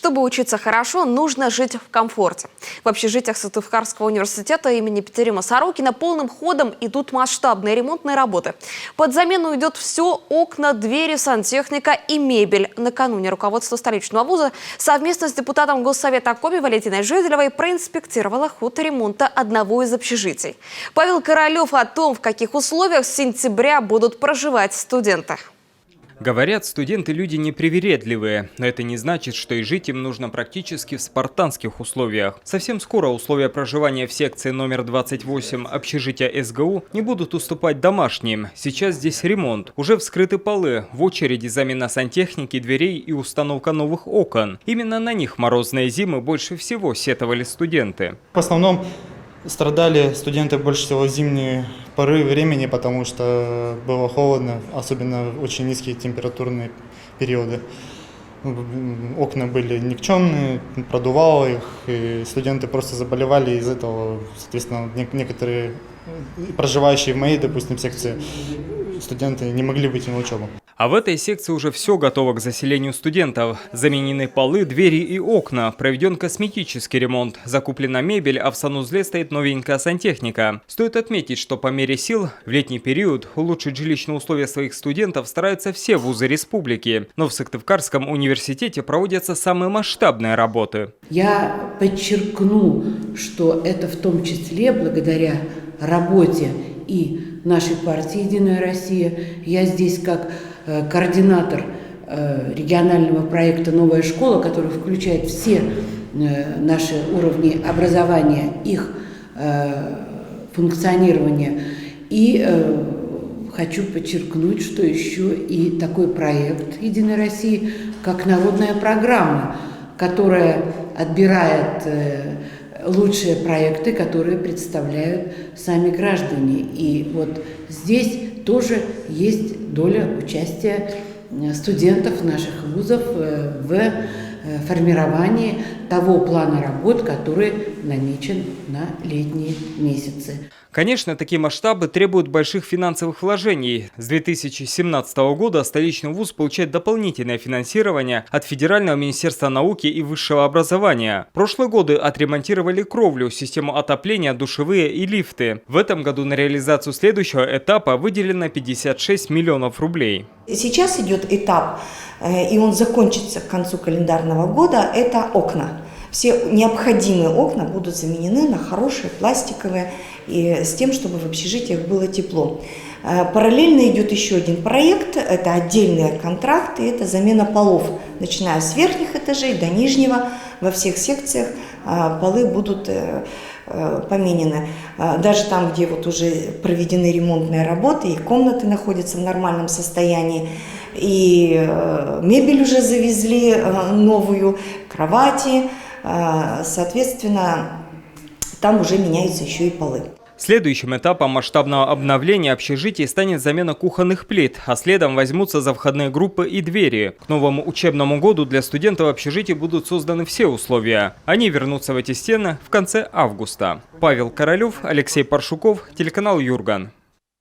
Чтобы учиться хорошо, нужно жить в комфорте. В общежитиях Сыктывкарского университета имени Петерима Сорокина полным ходом идут масштабные ремонтные работы. Под замену идет все: окна, двери, сантехника и мебель. Накануне руководство столичного вуза совместно с депутатом Госсовета Коми Валентиной Жиделевой проинспектировало ход ремонта одного из общежитий. Павел Королев о том, в каких условиях с сентября будут проживать студенты. Говорят, студенты люди непривередливые, но это не значит, что и жить им нужно практически в спартанских условиях. Совсем скоро условия проживания в секции номер 28 общежития СГУ не будут уступать домашним. Сейчас здесь ремонт. Уже вскрыты полы, в очереди замена сантехники, дверей и установка новых окон. Именно на них морозные зимы больше всего сетовали студенты. В основном страдали студенты больше всего в зимние поры времени, потому что было холодно, особенно очень низкие температурные периоды. Окна были никчемные, продувало их, и студенты просто заболевали из этого. Соответственно, некоторые проживающие в моей, допустим, секции студенты не могли выйти на учебу. А в этой секции уже все готово к заселению студентов. Заменены полы, двери и окна, проведен косметический ремонт, закуплена мебель, а в санузле стоит новенькая сантехника. Стоит отметить, что по мере сил в летний период улучшить жилищные условия своих студентов стараются все вузы республики. Но в Сыктывкарском университете проводятся самые масштабные работы. Я подчеркну, что это в том числе благодаря работе и нашей партии «Единая Россия». Я здесь как координатор регионального проекта «Новая школа», который включает все наши уровни образования, их функционирование. И хочу подчеркнуть, что еще и такой проект «Единой России», как народная программа, которая отбирает лучшие проекты, которые представляют сами граждане. И вот здесь тоже есть доля участия студентов наших вузов в формировании того плана работ, который намечен на летние месяцы. Конечно, такие масштабы требуют больших финансовых вложений. С 2017 года столичный вуз получает дополнительное финансирование от Федерального министерства науки и высшего образования. В прошлые годы отремонтировали кровлю, систему отопления, душевые и лифты. В этом году на реализацию следующего этапа выделено 56 миллионов рублей. Сейчас идет этап, и он закончится к концу календарного года, это окна. Все необходимые окна будут заменены на хорошие пластиковые, и с тем, чтобы в общежитиях было тепло. Параллельно идет еще один проект, это отдельные контракты, это замена полов. Начиная с верхних этажей до нижнего, во всех секциях полы будут поменены. Даже там, где вот уже проведены ремонтные работы, и комнаты находятся в нормальном состоянии, и мебель уже завезли новую, кровати, соответственно, там уже меняются еще и полы. Следующим этапом масштабного обновления общежитий станет замена кухонных плит, а следом возьмутся за входные группы и двери. К новому учебному году для студентов общежитий будут созданы все условия. Они вернутся в эти стены в конце августа. Павел Королев, Алексей Паршуков, телеканал Юрган.